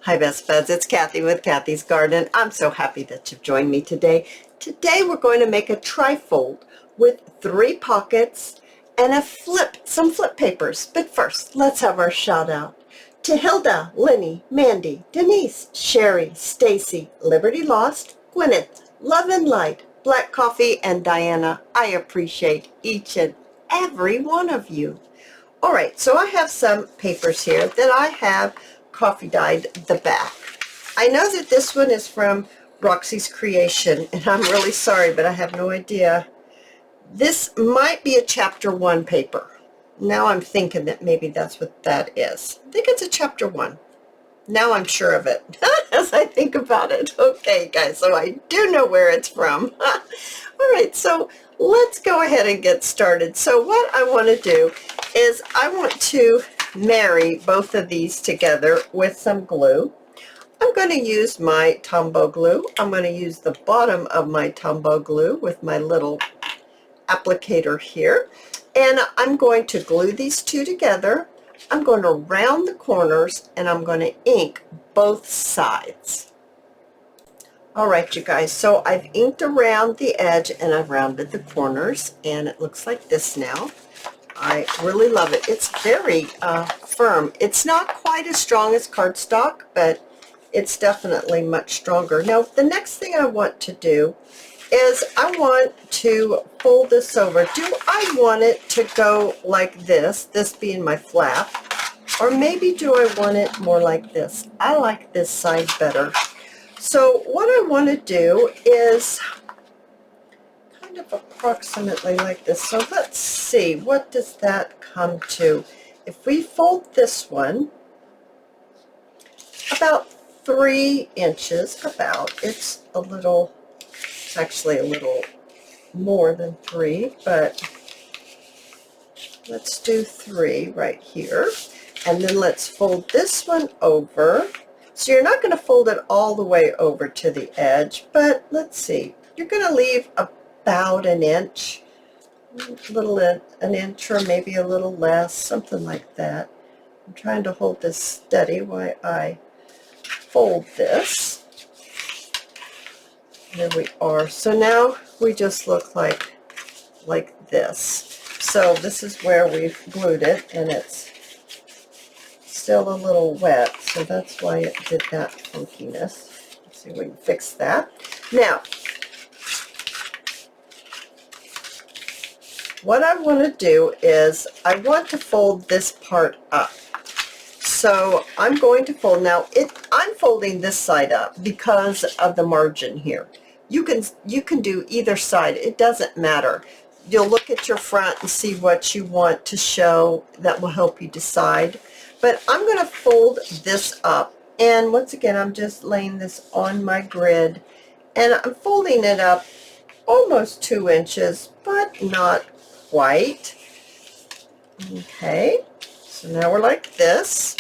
Hi Best Buds, it's Cathy with Cathy's Garden. I'm so happy that you've joined me today. Today we're going to make a trifold with 3 pockets and some flip papers. But first, let's have our shout out to Hilda, Lenny, Mandy, Denise, Sherry, Stacy, Liberty Lost, Gwyneth, Love and Light, Black Coffee, and Diana. I appreciate each and every one of you. All right, so I have some papers here that I have coffee dyed the back. I know that this one is from Roxy's Creation, and I'm really sorry, but I have no idea. This might be a chapter 1 paper. Now I'm thinking that maybe that's what that is. I think it's a chapter 1. Now I'm sure of it as I think about it. Okay, guys, so I do know where it's from. All right, so let's go ahead and get started. So what I want to do is I want to marry both of these together with some glue. I'm going to use my Tombow glue. I'm going to use the bottom of my Tombow glue with my little applicator here. And I'm going to glue these two together. I'm going to round the corners and I'm going to ink both sides. All right, you guys, so I've inked around the edge and I've rounded the corners, and it looks like this now. I really love it. It's very firm. It's not quite as strong as cardstock, but it's definitely much stronger. Now, the next thing I want to do is I want to fold this over. Do I want it to go like this being my flap, or maybe do I want it more like this? I like this side better. So what I want to do is kind of approximately like this. So let's see, what does that come to? If we fold this one about 3 inches, it's actually a little more than 3, but let's do 3 right here. And then let's fold this one over. So you're not going to fold it all the way over to the edge, but let's see. You're going to leave about an inch, an inch or maybe a little less, something like that. I'm trying to hold this steady while I fold this. There we are. So now we just look like this. So this is where we've glued it, and it's still a little wet, so that's why it did that funkiness. Let's see if we can fix that. Now, what I want to do is I want to fold this part up. So I'm going to fold, I'm folding this side up because of the margin here. You can do either side, it doesn't matter. You'll look at your front and see what you want to show. That will help you decide. But I'm going to fold this up, and once again I'm just laying this on my grid, and I'm folding it up almost 2 inches, but not quite. Okay, so now we're like this,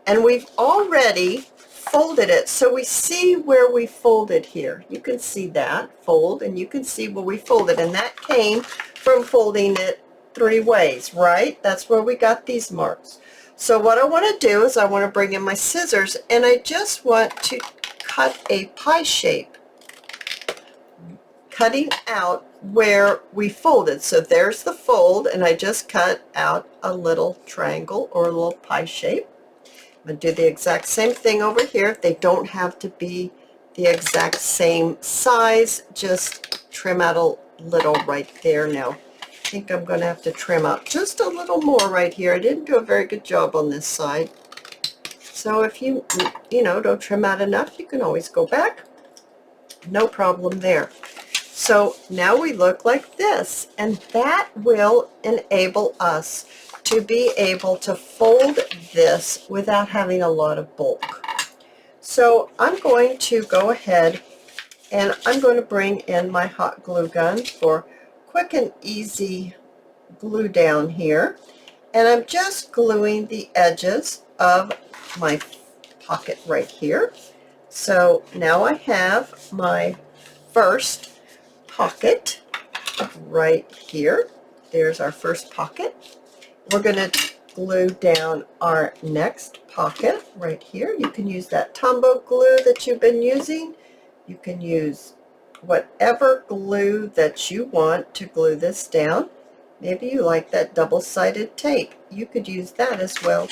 and we've already folded it, so we see where we folded here. You can see that fold, and you can see where we folded, and that came from folding it 3 ways, right? That's where we got these marks. So what I want to do is I want to bring in my scissors, and I just want to cut a pie shape, cutting out where we folded. So there's the fold, and I just cut out a little triangle or a little pie shape. I'm going to do the exact same thing over here. They don't have to be the exact same size, just trim out a little right there. Now, I think I'm going to have to trim out just a little more right here. I didn't do a very good job on this side. So if you don't trim out enough, you can always go back. No problem there. So now we look like this, and that will enable us to be able to fold this without having a lot of bulk. So I'm going to go ahead and I'm going to bring in my hot glue gun for quick and easy glue down here, and I'm just gluing the edges of my pocket right here. So now I have my first pocket right here. There's our first pocket. We're going to glue down our next pocket right here. You can use that Tombow glue that you've been using. You can use whatever glue that you want to glue this down. Maybe you like that double-sided tape. You could use that as well.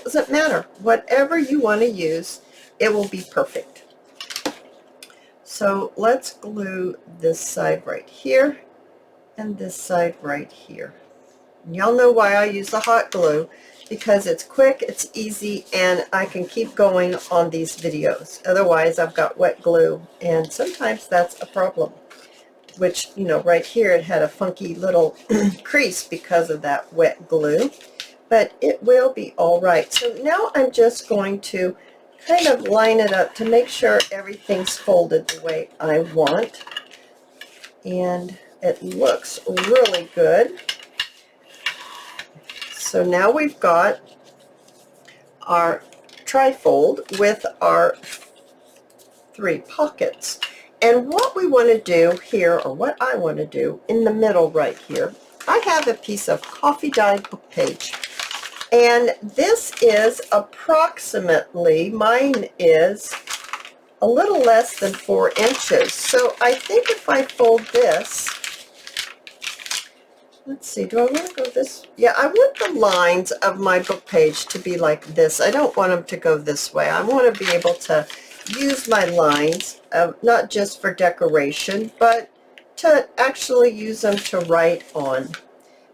Doesn't matter. Whatever you want to use, it will be perfect. So let's glue this side right here and this side right here. Y'all know why I use the hot glue, because it's quick, it's easy, and I can keep going on these videos. Otherwise, I've got wet glue, and sometimes that's a problem. Which, you know, right here it had a funky little crease because of that wet glue, but it will be all right. So now I'm just going to kind of line it up to make sure everything's folded the way I want, and it looks really good. So now we've got our trifold with our 3 pockets. And what we want to do here, or what I want to do in the middle right here, I have a piece of coffee dyed book page. And this is approximately, mine is a little less than 4 inches. So I think if I fold this, let's see, do I want to go this? Yeah, I want the lines of my book page to be like this. I don't want them to go this way. I want to be able to use my lines, not just for decoration, but to actually use them to write on.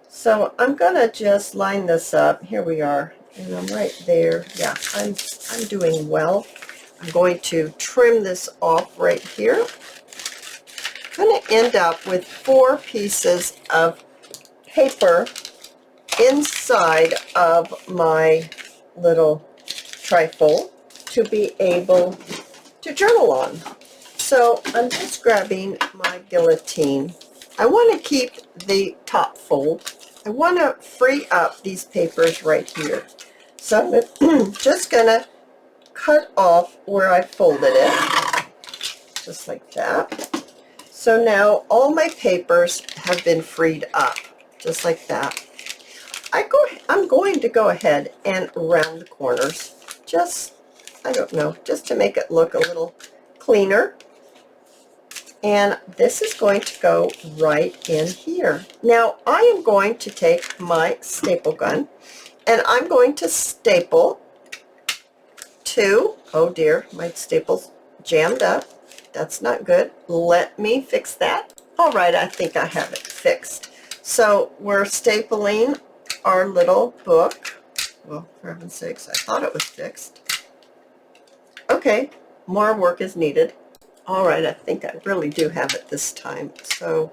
So I'm going to just line this up. Here we are, and I'm right there. Yeah, I'm doing well. I'm going to trim this off right here. I'm going to end up with 4 pieces of paper inside of my little trifold to be able to journal on. So I'm just grabbing my guillotine. I want to keep the top fold. I want to free up these papers right here. So I'm just going to cut off where I folded it, just like that. So now all my papers have been freed up, just like that. I'm going to go ahead and round the corners, just, I don't know, just to make it look a little cleaner. And this is going to go right in here. Now I am going to take my staple gun and I'm going to staple to, oh dear, my staple's jammed up. That's not good. Let me fix that. All right, I think I have it fixed. So we're stapling our little book. Well, for heaven's sakes, I thought it was fixed. Okay, more work is needed. All right, I think I really do have it this time. So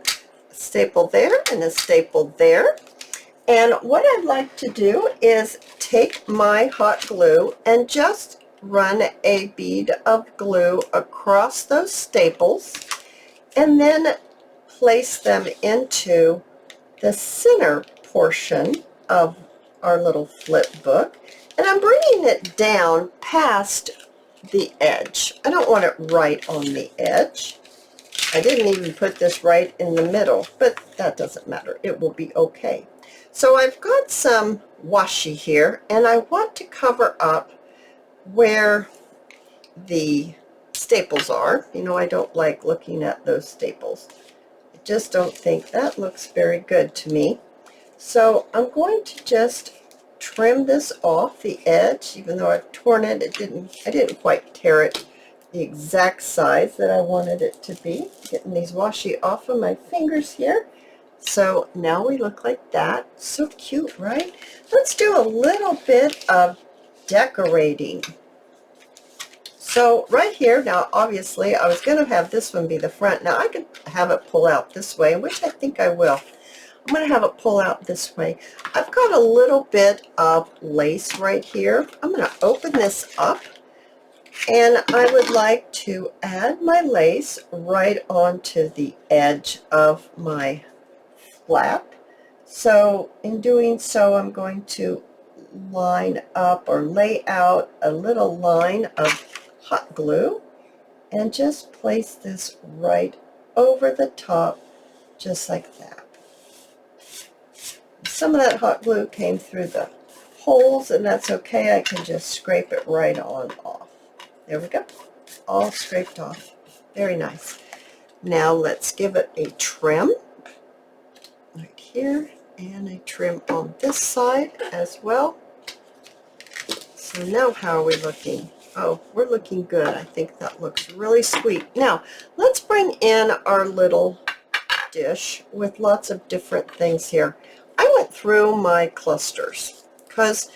a staple there and a staple there. And what I'd like to do is take my hot glue and just run a bead of glue across those staples and then place them into the center portion of our little flip book. And I'm bringing it down past the edge. I don't want it right on the edge. I didn't even put this right in the middle, but that doesn't matter. It will be okay. So I've got some washi here, and I want to cover up where the staples are. You know, I don't like looking at those staples. I just don't think that looks very good to me. So I'm going to just trim this off the edge. Even though I've torn it, I didn't quite tear it the exact size that I wanted it to be. Getting these washi off of my fingers here. So now we look like that. So cute, right? Let's do a little bit of decorating. So right here, now obviously I was going to have this one be the front. Now I could have it pull out this way, which I think I will. I'm going to have it pull out this way. I've got a little bit of lace right here. I'm going to open this up, and I would like to add my lace right onto the edge of my flap. So in doing so, I'm going to line up or lay out a little line of hot glue and just place this right over the top, just like that. Some of that hot glue came through the holes, and that's okay. I can just scrape it right on off. There we go. All scraped off. Very nice. Now let's give it a trim right here, and a trim on this side as well. So now how are we looking? Oh, we're looking good. I think that looks really sweet. Now, let's bring in our little dish with lots of different things here. I went through my clusters because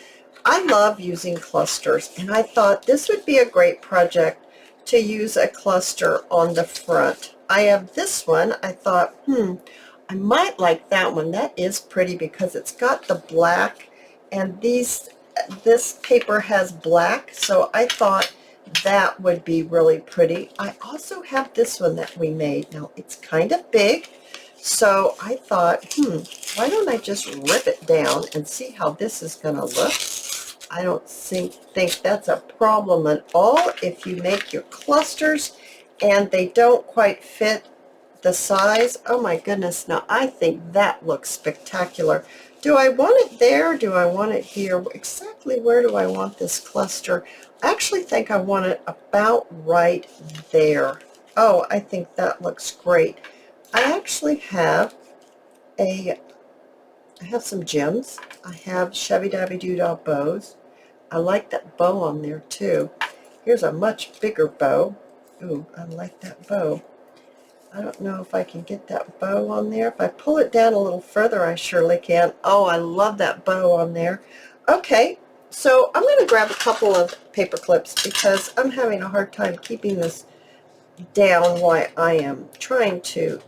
I love using clusters, and I thought this would be a great project to use a cluster on the front. I have this one. I thought, I might like that one. That is pretty because it's got the black, and this paper has black, so I thought that would be really pretty. I also have this one that we made. Now, it's kind of big, so I thought, why don't I just rip it down and see how this is going to look? I don't think that's a problem at all if you make your clusters and they don't quite fit the size. Oh my goodness, now I think that looks spectacular. Do I want it there? Do I want it here? Exactly where do I want this cluster? I actually think I want it about right there. Oh, I think that looks great. I actually have some gems. I have Shabby Dabby Doodah bows. I like that bow on there too. Here's a much bigger bow. Ooh, I like that bow. I don't know if I can get that bow on there. If I pull it down a little further, I surely can. Oh, I love that bow on there. Okay, so I'm going to grab a couple of paper clips because I'm having a hard time keeping this down while I am trying to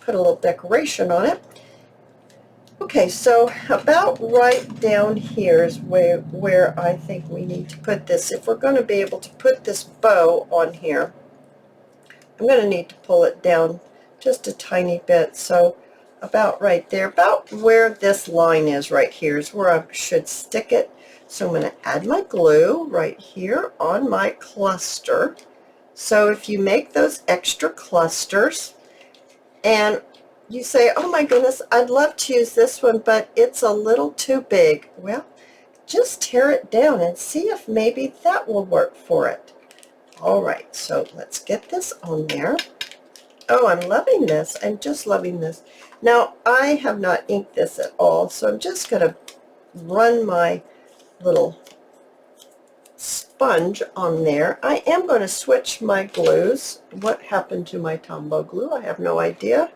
put a little decoration on it. Okay, so about right down here is where I think we need to put this. If we're going to be able to put this bow on here, I'm going to need to pull it down just a tiny bit. So about right there, about where this line is right here is where I should stick it. So I'm going to add my glue right here on my cluster. So if you make those extra clusters and you say, oh my goodness, I'd love to use this one, but it's a little too big. Well, just tear it down and see if maybe that will work for it. All right, so let's get this on there. Oh, I'm loving this. I'm just loving this. Now, I have not inked this at all, so I'm just going to run my little sponge on there. I am going to switch my glues. What happened to my Tombow glue? I have no idea.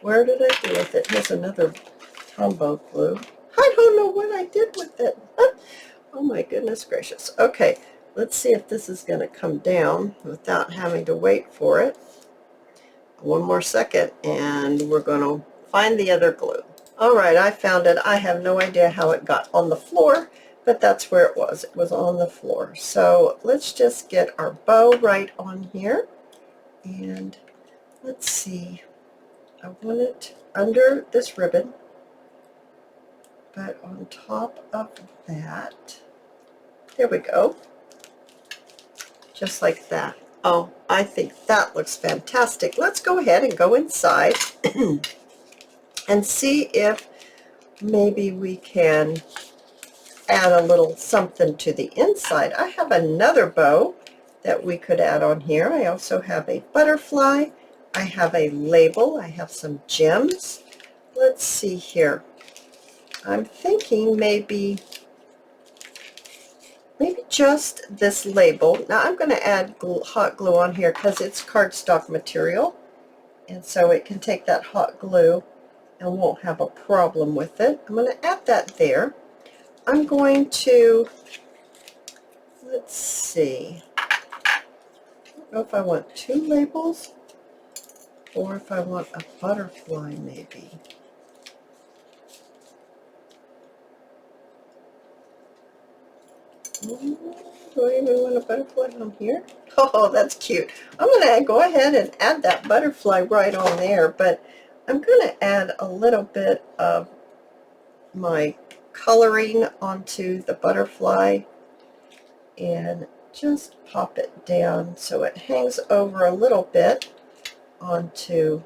Where did I do with it? Here's another Tombow glue. I don't know what I did with it. Oh my goodness gracious. Okay, let's see if this is going to come down without having to wait for it. One more second and we're going to find the other glue. All right, I found it. I have no idea how it got on the floor, but that's where it was. It was on the floor. So let's just get our bow right on here. And let's see. I want it under this ribbon, but on top of that, there we go, just like that. Oh, I think that looks fantastic. Let's go ahead and go inside and see if maybe we can add a little something to the inside. I have another bow that we could add on here. I also have a butterfly. I have a label. I have some gems. Let's see here. I'm thinking maybe just this label. Now I'm going to add hot glue on here because it's cardstock material, and so it can take that hot glue and won't have a problem with it. I'm going to add that there. I'm going to, let's see, I don't know if I want two labels or if I want a butterfly maybe. Do I even want a butterfly on here? Oh, that's cute. I'm going to go ahead and add that butterfly right on there, but I'm going to add a little bit of my coloring onto the butterfly and just pop it down so it hangs over a little bit onto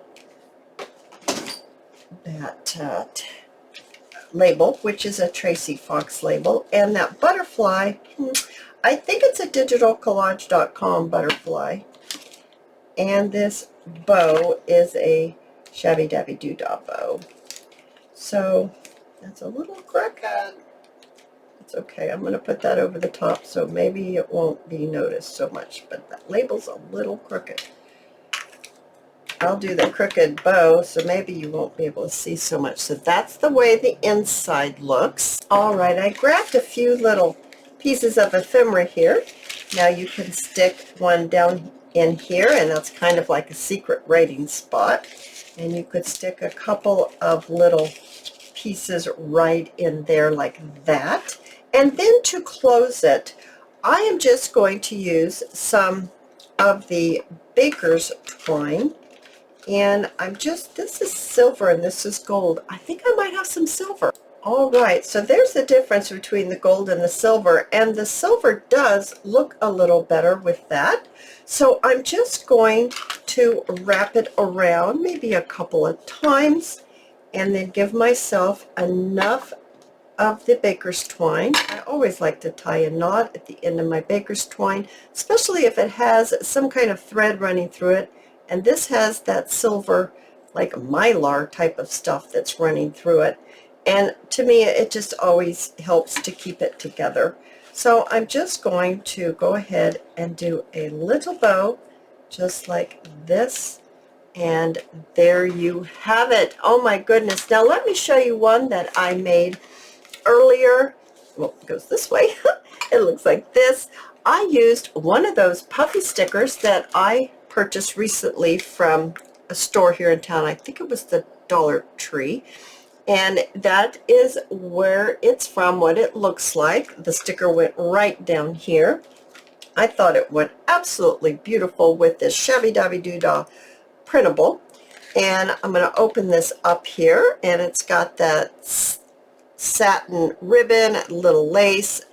that label, which is a Tracy Fox label, and that butterfly, I think it's a digitalcollage.com butterfly, and this bow is a Shabby Dabby Doodah bow. So that's a little crooked. It's okay. I'm going to put that over the top so maybe it won't be noticed so much, but that label's a little crooked. I'll do the crooked bow so maybe you won't be able to see so much. So that's the way the inside looks. All right, I grabbed a few little pieces of ephemera here. Now you can stick one down in here, and that's kind of like a secret writing spot. And you could stick a couple of little pieces right in there like that. And then to close it, I am just going to use some of the baker's twine. And this is silver and this is gold. I think I might have some silver. All right, so there's the difference between the gold and the silver, and the silver does look a little better with that. So I'm just going to wrap it around maybe a couple of times and then give myself enough of the baker's twine. I always like to tie a knot at the end of my baker's twine, especially if it has some kind of thread running through it. And this has that silver, like mylar type of stuff that's running through it. And to me, it just always helps to keep it together. So I'm just going to go ahead and do a little bow, just like this. And there you have it. Oh my goodness. Now let me show you one that I made earlier. Well, it goes this way. It looks like this. I used one of those puffy stickers that I purchased recently from a store here in town. I think it was the Dollar Tree. And that is where it's from, what it looks like. The sticker went right down here. I thought it went absolutely beautiful with this Shabby Dabby Doodah printable. And I'm going to open this up here, and it's got that satin ribbon, little lace,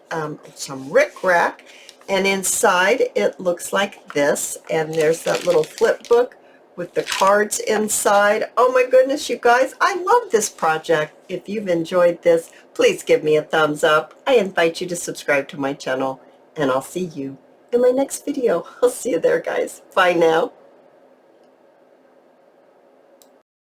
some rickrack, and inside it looks like this. And there's that little flip book with the cards inside. Oh my goodness, you guys, I love this project. If you've enjoyed this, please give me a thumbs up. I invite you to subscribe to my channel, and I'll see you in my next video. I'll see you there, guys. Bye now.